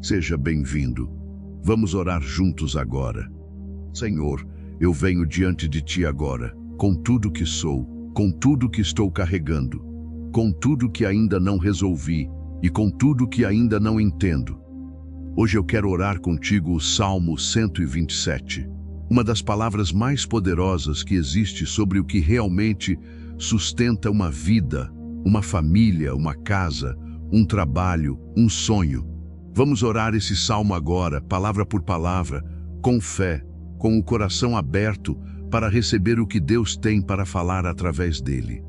Seja bem-vindo. Vamos orar juntos agora. Senhor, eu venho diante de Ti agora, com tudo que sou, com tudo que estou carregando, com tudo que ainda não resolvi e com tudo que ainda não entendo. Hoje eu quero orar contigo o Salmo 127, uma das palavras mais poderosas que existe sobre o que realmente sustenta uma vida, uma família, uma casa, um trabalho, um sonho. Vamos orar esse salmo agora, palavra por palavra, com fé, com o coração aberto para receber o que Deus tem para falar através dele.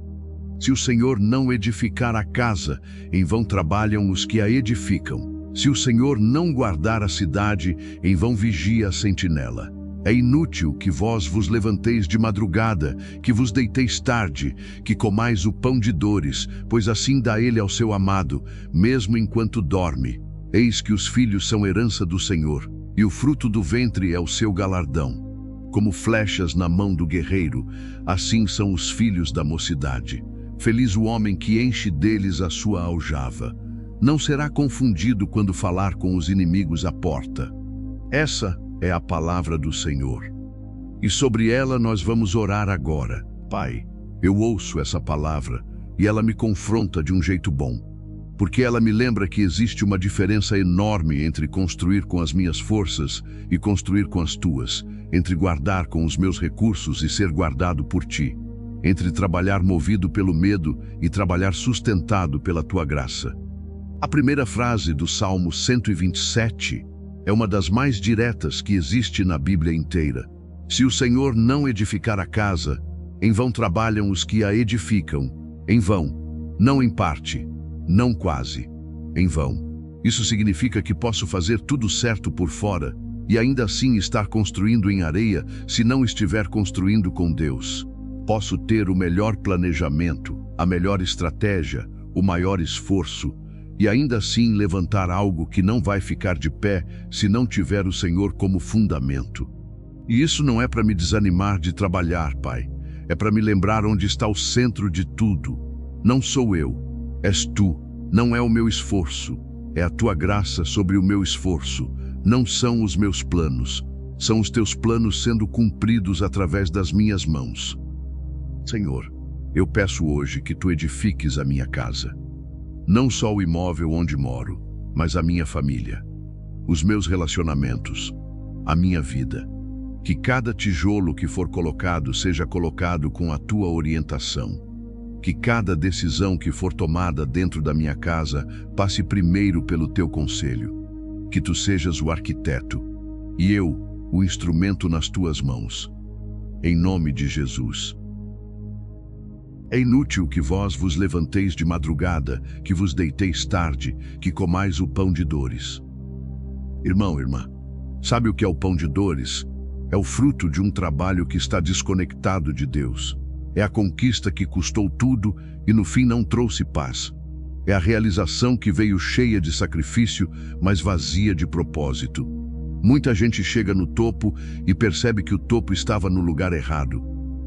Se o Senhor não edificar a casa, em vão trabalham os que a edificam. Se o Senhor não guardar a cidade, em vão vigia a sentinela. É inútil que vós vos levanteis de madrugada, que vos deiteis tarde, que comais o pão de dores, pois assim dá ele ao seu amado, mesmo enquanto dorme. Eis que os filhos são herança do Senhor, e o fruto do ventre é o seu galardão. Como flechas na mão do guerreiro, assim são os filhos da mocidade. Feliz o homem que enche deles a sua aljava. Não será confundido quando falar com os inimigos à porta. Essa é a palavra do Senhor. E sobre ela nós vamos orar agora. Pai, eu ouço essa palavra e ela me confronta de um jeito bom. Porque ela me lembra que existe uma diferença enorme entre construir com as minhas forças e construir com as tuas, entre guardar com os meus recursos e ser guardado por ti, entre trabalhar movido pelo medo e trabalhar sustentado pela tua graça. A primeira frase do Salmo 127 é uma das mais diretas que existe na Bíblia inteira. Se o Senhor não edificar a casa, em vão trabalham os que a edificam, em vão, não em parte, não quase, em vão. Isso significa que posso fazer tudo certo por fora e ainda assim estar construindo em areia se não estiver construindo com Deus. Posso ter o melhor planejamento, a melhor estratégia, o maior esforço e ainda assim levantar algo que não vai ficar de pé se não tiver o Senhor como fundamento. E isso não é para me desanimar de trabalhar, Pai. É para me lembrar onde está o centro de tudo. Não sou eu. És tu, não é o meu esforço, é a tua graça sobre o meu esforço, não são os meus planos, são os teus planos sendo cumpridos através das minhas mãos. Senhor, eu peço hoje que tu edifiques a minha casa, não só o imóvel onde moro, mas a minha família, os meus relacionamentos, a minha vida, que cada tijolo que for colocado seja colocado com a tua orientação. Que cada decisão que for tomada dentro da minha casa passe primeiro pelo teu conselho. Que tu sejas o arquiteto e eu, o instrumento nas tuas mãos. Em nome de Jesus. É inútil que vós vos levanteis de madrugada, que vos deiteis tarde, que comais o pão de dores. Irmão, irmã, sabe o que é o pão de dores? É o fruto de um trabalho que está desconectado de Deus. É a conquista que custou tudo e no fim não trouxe paz. É a realização que veio cheia de sacrifício, mas vazia de propósito. Muita gente chega no topo e percebe que o topo estava no lugar errado,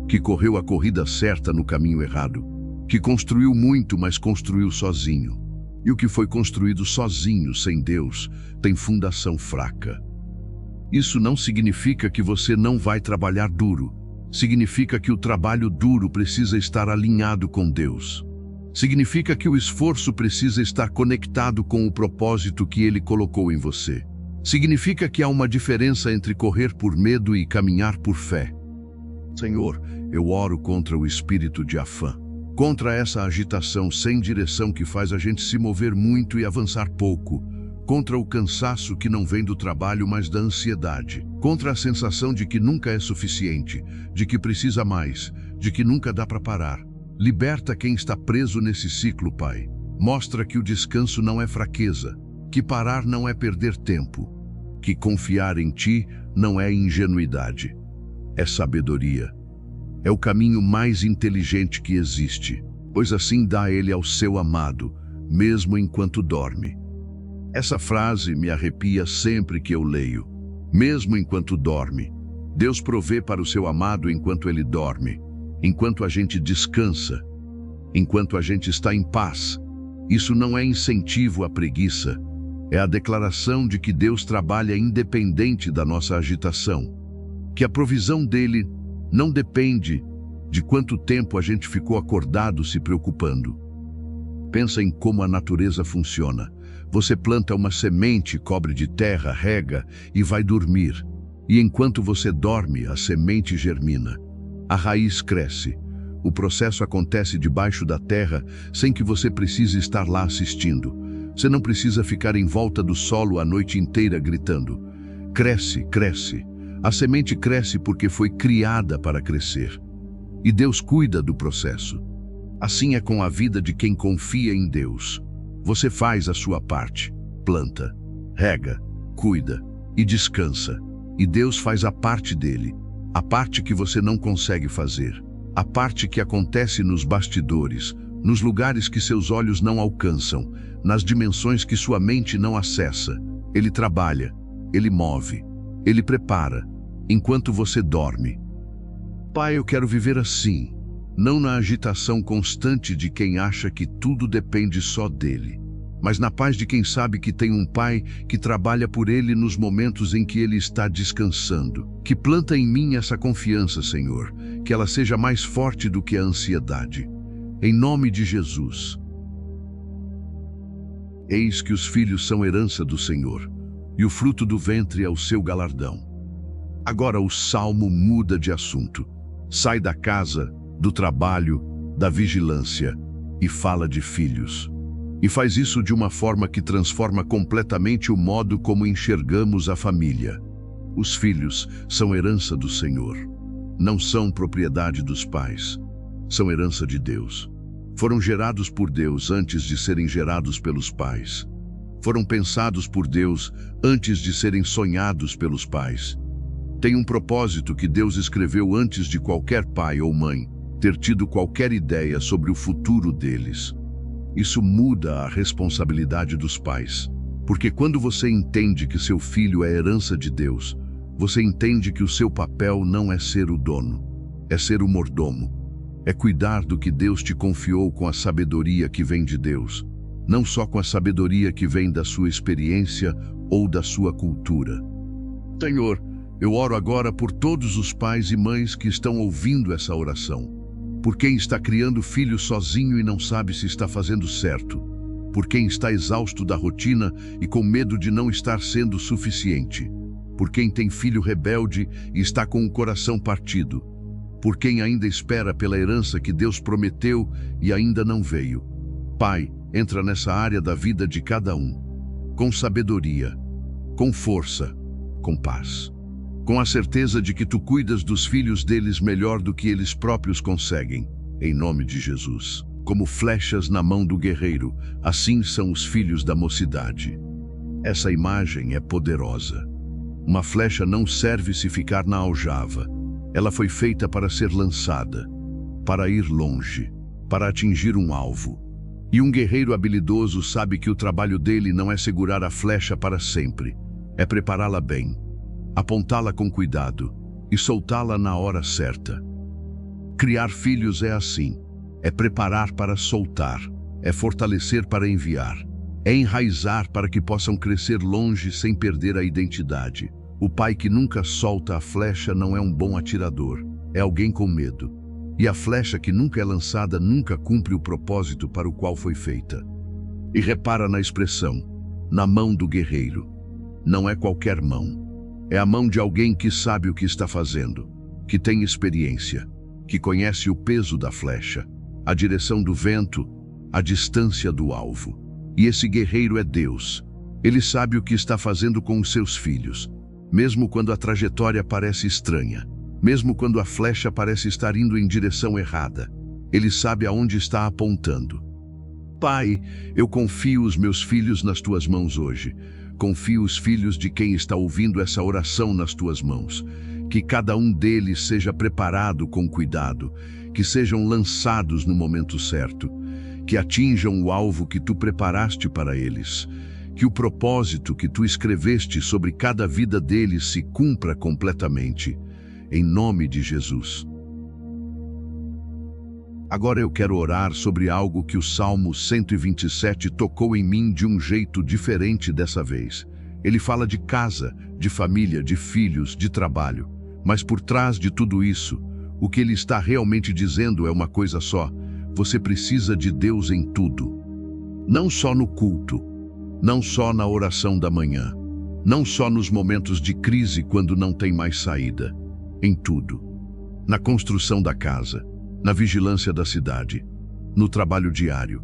que correu a corrida certa no caminho errado, que construiu muito, mas construiu sozinho. E o que foi construído sozinho, sem Deus, tem fundação fraca. Isso não significa que você não vai trabalhar duro. Significa que o trabalho duro precisa estar alinhado com Deus. Significa que o esforço precisa estar conectado com o propósito que Ele colocou em você. Significa que há uma diferença entre correr por medo e caminhar por fé. Senhor, eu oro contra o espírito de afã, contra essa agitação sem direção que faz a gente se mover muito e avançar pouco, contra o cansaço que não vem do trabalho, mas da ansiedade, contra a sensação de que nunca é suficiente, de que precisa mais, de que nunca dá para parar. Liberta quem está preso nesse ciclo, Pai. Mostra que o descanso não é fraqueza, que parar não é perder tempo, que confiar em Ti não é ingenuidade, é sabedoria. É o caminho mais inteligente que existe, pois assim dá Ele ao seu amado, mesmo enquanto dorme. Essa frase me arrepia sempre que eu leio. Mesmo enquanto dorme, Deus provê para o seu amado enquanto ele dorme, enquanto a gente descansa, enquanto a gente está em paz. Isso não é incentivo à preguiça, É a declaração de que Deus trabalha independente da nossa agitação, que a provisão dele não depende de quanto tempo a gente ficou acordado se preocupando. Pensa em como a natureza funciona. Você planta uma semente, cobre de terra, rega e vai dormir. E enquanto você dorme, a semente germina. A raiz cresce. O processo acontece debaixo da terra sem que você precise estar lá assistindo. Você não precisa ficar em volta do solo a noite inteira gritando. Cresce, cresce. A semente cresce porque foi criada para crescer. E Deus cuida do processo. Assim é com a vida de quem confia em Deus. Você faz a sua parte, planta, rega, cuida e descansa. E Deus faz a parte dele, a parte que você não consegue fazer, a parte que acontece nos bastidores, nos lugares que seus olhos não alcançam, nas dimensões que sua mente não acessa. Ele trabalha, ele move, ele prepara, enquanto você dorme. Pai, eu quero viver assim, não na agitação constante de quem acha que tudo depende só dele, mas na paz de quem sabe que tem um Pai que trabalha por ele nos momentos em que ele está descansando. Que planta em mim essa confiança, Senhor, que ela seja mais forte do que a ansiedade. Em nome de Jesus. Eis que os filhos são herança do Senhor, e o fruto do ventre é o seu galardão. Agora o salmo muda de assunto. Sai da casa, do trabalho, da vigilância e fala de filhos. E faz isso de uma forma que transforma completamente o modo como enxergamos a família. Os filhos são herança do Senhor. Não são propriedade dos pais. São herança de Deus. Foram gerados por Deus antes de serem gerados pelos pais. Foram pensados por Deus antes de serem sonhados pelos pais. Tem um propósito que Deus escreveu antes de qualquer pai ou mãe ter tido qualquer ideia sobre o futuro deles. Isso muda a responsabilidade dos pais, porque quando você entende que seu filho é herança de Deus, você entende que o seu papel não é ser o dono, é ser o mordomo, é cuidar do que Deus te confiou com a sabedoria que vem de Deus, não só com a sabedoria que vem da sua experiência ou da sua cultura. Senhor, eu oro agora por todos os pais e mães que estão ouvindo essa oração. Por quem está criando filho sozinho e não sabe se está fazendo certo. Por quem está exausto da rotina e com medo de não estar sendo suficiente. Por quem tem filho rebelde e está com o coração partido. Por quem ainda espera pela herança que Deus prometeu e ainda não veio. Pai, entra nessa área da vida de cada um. Com sabedoria, com força, com paz. Com a certeza de que tu cuidas dos filhos deles melhor do que eles próprios conseguem, em nome de Jesus. Como flechas na mão do guerreiro, assim são os filhos da mocidade. Essa imagem é poderosa. Uma flecha não serve se ficar na aljava. Ela foi feita para ser lançada, para ir longe, para atingir um alvo. E um guerreiro habilidoso sabe que o trabalho dele não é segurar a flecha para sempre, é prepará-la bem, apontá-la com cuidado e soltá-la na hora certa. Criar filhos é assim, é preparar para soltar, é fortalecer para enviar, é enraizar para que possam crescer longe sem perder a identidade. O pai que nunca solta a flecha não é um bom atirador, é alguém com medo. E a flecha que nunca é lançada nunca cumpre o propósito para o qual foi feita. E repara na expressão, na mão do guerreiro. Não é qualquer mão. É a mão de alguém que sabe o que está fazendo, que tem experiência, que conhece o peso da flecha, a direção do vento, a distância do alvo. E esse guerreiro é Deus. Ele sabe o que está fazendo com os seus filhos, mesmo quando a trajetória parece estranha, mesmo quando a flecha parece estar indo em direção errada. Ele sabe aonde está apontando. Pai, eu confio os meus filhos nas tuas mãos hoje. Confio os filhos de quem está ouvindo essa oração nas tuas mãos. Que cada um deles seja preparado com cuidado, que sejam lançados no momento certo, que atinjam o alvo que tu preparaste para eles, que o propósito que tu escreveste sobre cada vida deles se cumpra completamente, em nome de Jesus. Agora eu quero orar sobre algo que o Salmo 127 tocou em mim de um jeito diferente dessa vez. Ele fala de casa, de família, de filhos, de trabalho. Mas por trás de tudo isso, o que ele está realmente dizendo é uma coisa só: você precisa de Deus em tudo. Não só no culto, não só na oração da manhã, não só nos momentos de crise quando não tem mais saída. Em tudo. Na construção da casa, na vigilância da cidade, no trabalho diário,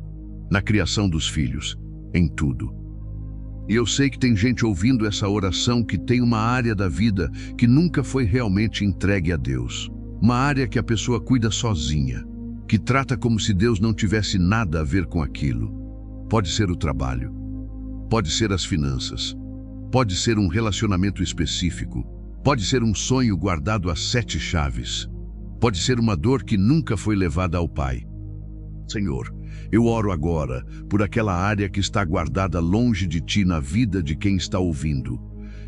na criação dos filhos, em tudo. E eu sei que tem gente ouvindo essa oração que tem uma área da vida que nunca foi realmente entregue a Deus. Uma área que a pessoa cuida sozinha, que trata como se Deus não tivesse nada a ver com aquilo. Pode ser o trabalho, pode ser as finanças, pode ser um relacionamento específico, pode ser um sonho guardado a 7 chaves, pode ser uma dor que nunca foi levada ao Pai. Senhor, eu oro agora por aquela área que está guardada longe de Ti na vida de quem está ouvindo.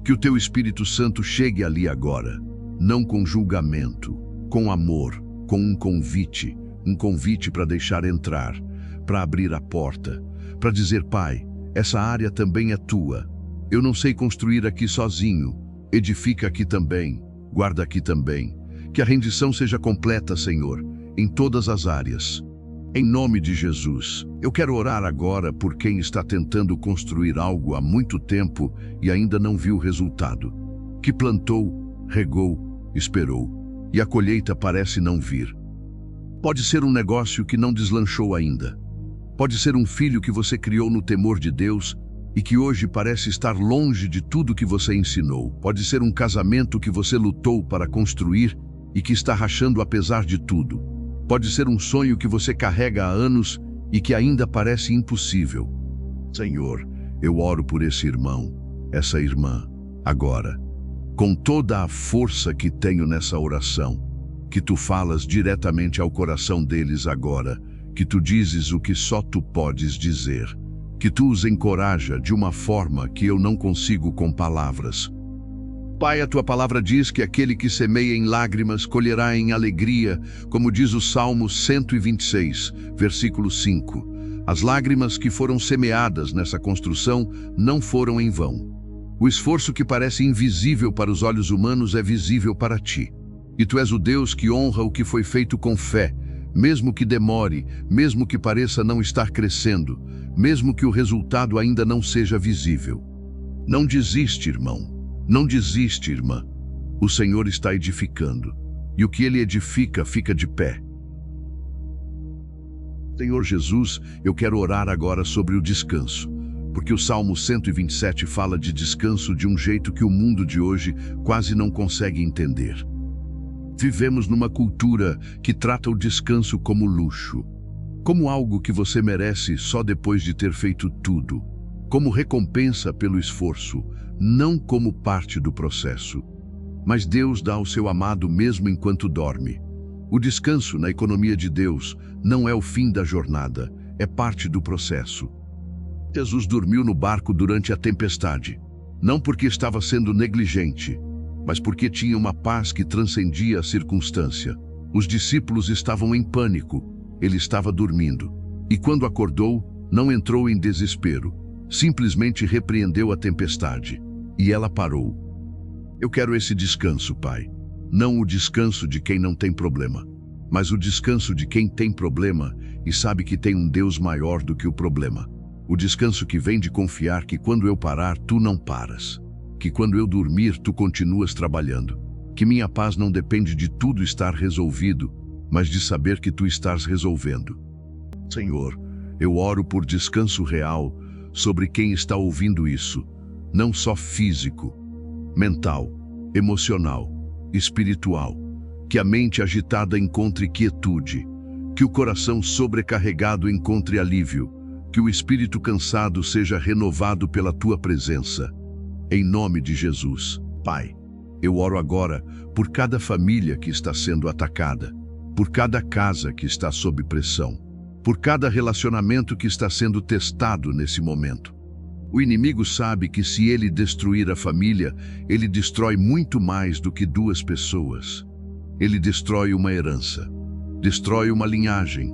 Que o Teu Espírito Santo chegue ali agora, não com julgamento, com amor, com um convite para deixar entrar, para abrir a porta, para dizer: Pai, essa área também é Tua. Eu não sei construir aqui sozinho, edifica aqui também, guarda aqui também. Que a rendição seja completa, Senhor, em todas as áreas. Em nome de Jesus, eu quero orar agora por quem está tentando construir algo há muito tempo e ainda não viu o resultado. Que plantou, regou, esperou, e a colheita parece não vir. Pode ser um negócio que não deslanchou ainda. Pode ser um filho que você criou no temor de Deus e que hoje parece estar longe de tudo que você ensinou. Pode ser um casamento que você lutou para construir e que está rachando apesar de tudo. Pode ser um sonho que você carrega há anos e que ainda parece impossível. Senhor, eu oro por esse irmão, essa irmã, agora, com toda a força que tenho nessa oração, que Tu falas diretamente ao coração deles agora, que Tu dizes o que só Tu podes dizer, que Tu os encoraja de uma forma que eu não consigo com palavras. Pai, a Tua palavra diz que aquele que semeia em lágrimas colherá em alegria, como diz o Salmo 126, versículo 5. As lágrimas que foram semeadas nessa construção não foram em vão. O esforço que parece invisível para os olhos humanos é visível para Ti. E Tu és o Deus que honra o que foi feito com fé, mesmo que demore, mesmo que pareça não estar crescendo, mesmo que o resultado ainda não seja visível. Não desiste, irmão. Não desiste, irmã. O Senhor está edificando, e o que Ele edifica fica de pé. Senhor Jesus, eu quero orar agora sobre o descanso, porque o Salmo 127 fala de descanso de um jeito que o mundo de hoje quase não consegue entender. Vivemos numa cultura que trata o descanso como luxo, como algo que você merece só depois de ter feito tudo, como recompensa pelo esforço, não como parte do processo. Mas Deus dá ao seu amado mesmo enquanto dorme. O descanso na economia de Deus não é o fim da jornada, é parte do processo. Jesus dormiu no barco durante a tempestade, não porque estava sendo negligente, mas porque tinha uma paz que transcendia a circunstância. Os discípulos estavam em pânico, ele estava dormindo. E quando acordou, não entrou em desespero, simplesmente repreendeu a tempestade. E ela parou. Eu quero esse descanso, Pai. Não o descanso de quem não tem problema, mas o descanso de quem tem problema e sabe que tem um Deus maior do que o problema. O descanso que vem de confiar que quando eu parar, Tu não paras. Que quando eu dormir, Tu continuas trabalhando. Que minha paz não depende de tudo estar resolvido, mas de saber que Tu estás resolvendo. Senhor, eu oro por descanso real sobre quem está ouvindo isso, não só físico, mental, emocional, espiritual. Que a mente agitada encontre quietude, que o coração sobrecarregado encontre alívio, que o espírito cansado seja renovado pela Tua presença. Em nome de Jesus, Pai, eu oro agora por cada família que está sendo atacada, por cada casa que está sob pressão, por cada relacionamento que está sendo testado nesse momento. O inimigo sabe que se ele destruir a família, ele destrói muito mais do que 2 pessoas. Ele destrói uma herança. destrói uma linhagem,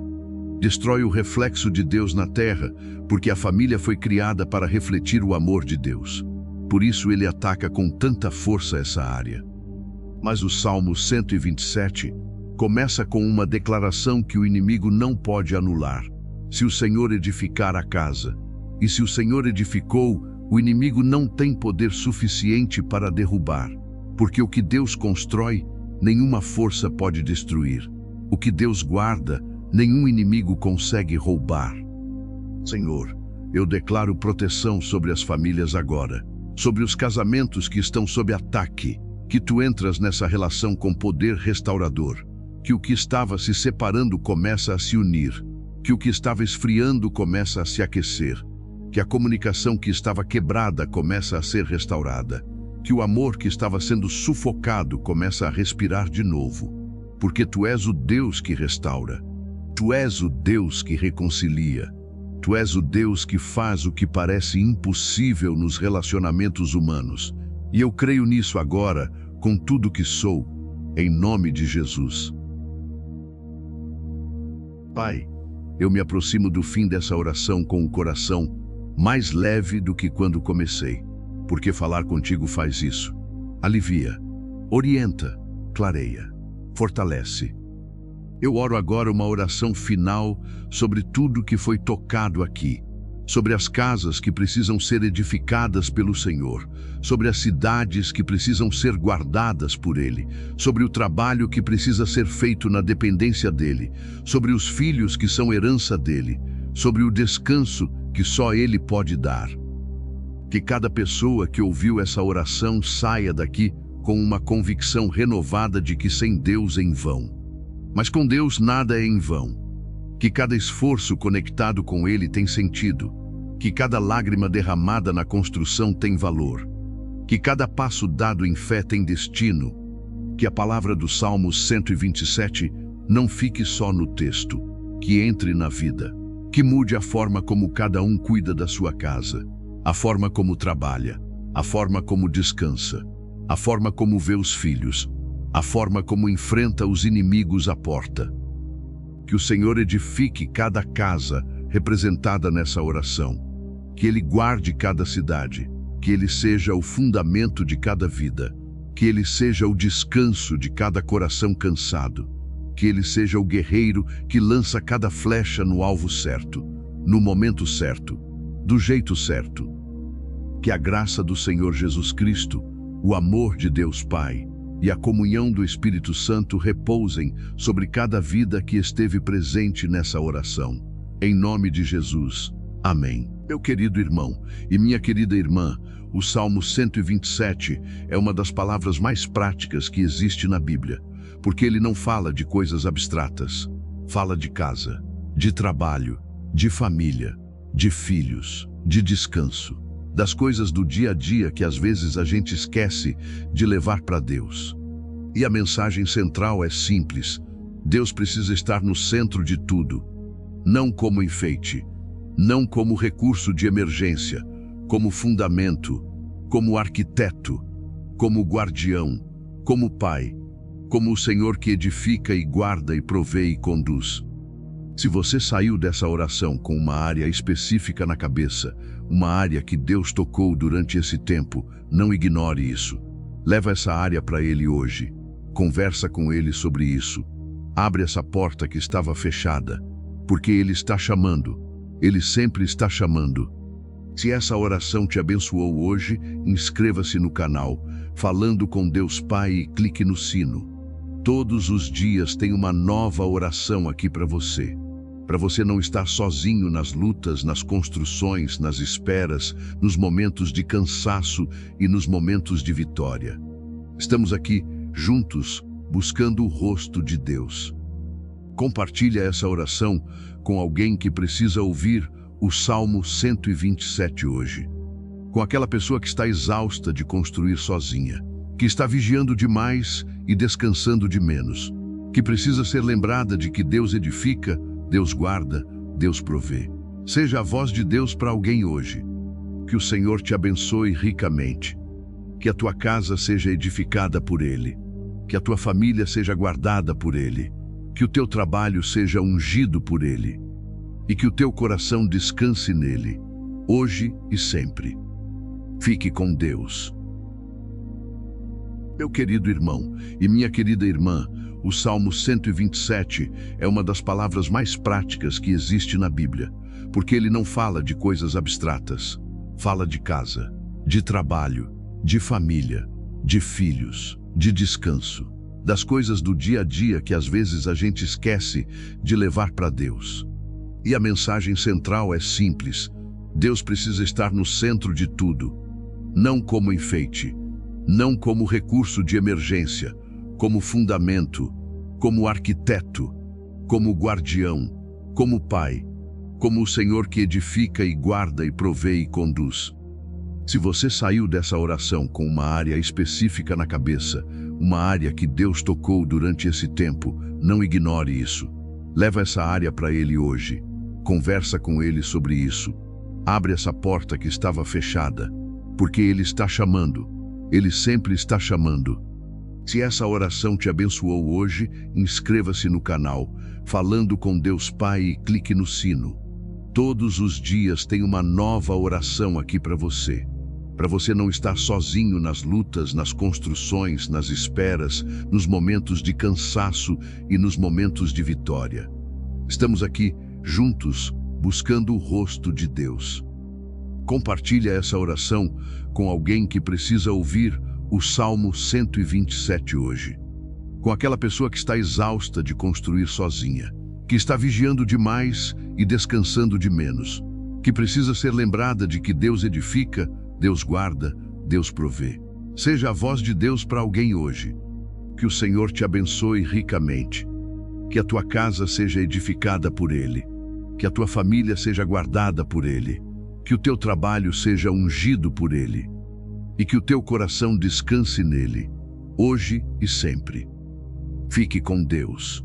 destrói o reflexo de Deus na terra, porque a família foi criada para refletir o amor de Deus. Por isso ele ataca com tanta força essa área. Mas o Salmo 127 começa com uma declaração que o inimigo não pode anular. Se o Senhor edificar a casa, e se o Senhor edificou, o inimigo não tem poder suficiente para derrubar, porque o que Deus constrói, nenhuma força pode destruir. O que Deus guarda, nenhum inimigo consegue roubar. Senhor, eu declaro proteção sobre as famílias agora, sobre os casamentos que estão sob ataque, que tu entras nessa relação com poder restaurador, que o que estava se separando começa a se unir, que o que estava esfriando começa a se aquecer, que a comunicação que estava quebrada começa a ser restaurada, que o amor que estava sendo sufocado começa a respirar de novo, porque tu és o Deus que restaura, tu és o Deus que reconcilia, tu és o Deus que faz o que parece impossível nos relacionamentos humanos, e eu creio nisso agora, com tudo que sou, em nome de Jesus. Pai, eu me aproximo do fim dessa oração com o coração mais leve do que quando comecei, porque falar contigo faz isso. Alivia, orienta, clareia, fortalece. Eu oro agora uma oração final sobre tudo que foi tocado aqui, sobre as casas que precisam ser edificadas pelo Senhor, sobre as cidades que precisam ser guardadas por Ele, sobre o trabalho que precisa ser feito na dependência dEle, sobre os filhos que são herança dEle, sobre o descanso que só Ele pode dar. Que cada pessoa que ouviu essa oração saia daqui com uma convicção renovada de que sem Deus é em vão. Mas com Deus nada é em vão. Que cada esforço conectado com Ele tem sentido, que cada lágrima derramada na construção tem valor, que cada passo dado em fé tem destino, que a palavra do Salmo 127 não fique só no texto, que entre na vida, que mude a forma como cada um cuida da sua casa, a forma como trabalha, a forma como descansa, a forma como vê os filhos, a forma como enfrenta os inimigos à porta. Que o Senhor edifique cada casa representada nessa oração, que Ele guarde cada cidade, que Ele seja o fundamento de cada vida, que Ele seja o descanso de cada coração cansado, que Ele seja o guerreiro que lança cada flecha no alvo certo, no momento certo, do jeito certo. Que a graça do Senhor Jesus Cristo, o amor de Deus Pai e a comunhão do Espírito Santo repousem sobre cada vida que esteve presente nessa oração. Em nome de Jesus. Amém. Meu querido irmão e minha querida irmã, o Salmo 127 é uma das palavras mais práticas que existe na Bíblia, porque ele não fala de coisas abstratas, fala de casa, de trabalho, de família, de filhos, de descanso, das coisas do dia a dia que às vezes a gente esquece de levar para Deus. E a mensagem central é simples: Deus precisa estar no centro de tudo, não como enfeite, não como recurso de emergência, como fundamento, como arquiteto, como guardião, como pai, como o Senhor que edifica e guarda e provê e conduz. Se você saiu dessa oração com uma área específica na cabeça, uma área que Deus tocou durante esse tempo, não ignore isso. Leva essa área para Ele hoje. Conversa com Ele sobre isso. Abre essa porta que estava fechada, porque Ele está chamando. Ele sempre está chamando. Se essa oração te abençoou hoje, inscreva-se no canal, Falando com Deus Pai, e clique no sino. Todos os dias tem uma nova oração aqui para você não estar sozinho nas lutas, nas construções, nas esperas, nos momentos de cansaço e nos momentos de vitória. Estamos aqui, juntos, buscando o rosto de Deus. Compartilha essa oração com alguém que precisa ouvir o Salmo 127 hoje. Com aquela pessoa que está exausta de construir sozinha, que está vigiando demais e descansando de menos, que precisa ser lembrada de que Deus edifica, Deus guarda, Deus provê. Seja a voz de Deus para alguém hoje. Que o Senhor te abençoe ricamente. Que a tua casa seja edificada por Ele. Que a tua família seja guardada por Ele. que o teu trabalho seja ungido por Ele e que o teu coração descanse nele, hoje e sempre. Fique com Deus. Meu querido irmão e minha querida irmã, o Salmo 127 é uma das palavras mais práticas que existe na Bíblia, porque ele não fala de coisas abstratas. Fala de casa, de trabalho, de família, de filhos, de descanso, das coisas do dia a dia que às vezes a gente esquece de levar para Deus. E a mensagem central é simples: Deus precisa estar no centro de tudo, não como enfeite, não como recurso de emergência, como fundamento, como arquiteto, como guardião, como pai, como o Senhor que edifica e guarda e provê e conduz. Se você saiu dessa oração com uma área específica na cabeça, uma área que Deus tocou durante esse tempo, não ignore isso. Leva essa área para Ele hoje. Conversa com Ele sobre isso. Abre essa porta que estava fechada, porque Ele está chamando. Ele sempre está chamando. Se essa oração te abençoou hoje, inscreva-se no canal, Falando com Deus Pai, e clique no sino. Todos os dias tem uma nova oração aqui para você não estar sozinho nas lutas, nas construções, nas esperas, nos momentos de cansaço e nos momentos de vitória. Estamos aqui juntos, buscando o rosto de Deus. Compartilha essa oração com alguém que precisa ouvir o Salmo 127 hoje. Com aquela pessoa que está exausta de construir sozinha, que está vigiando demais e descansando de menos, que precisa ser lembrada de que Deus edifica, Deus guarda, Deus provê. Seja a voz de Deus para alguém hoje. Que o Senhor te abençoe ricamente. Que a tua casa seja edificada por Ele. Que a tua família seja guardada por Ele. Que o teu trabalho seja ungido por Ele. E que o teu coração descanse nele, hoje e sempre. Fique com Deus.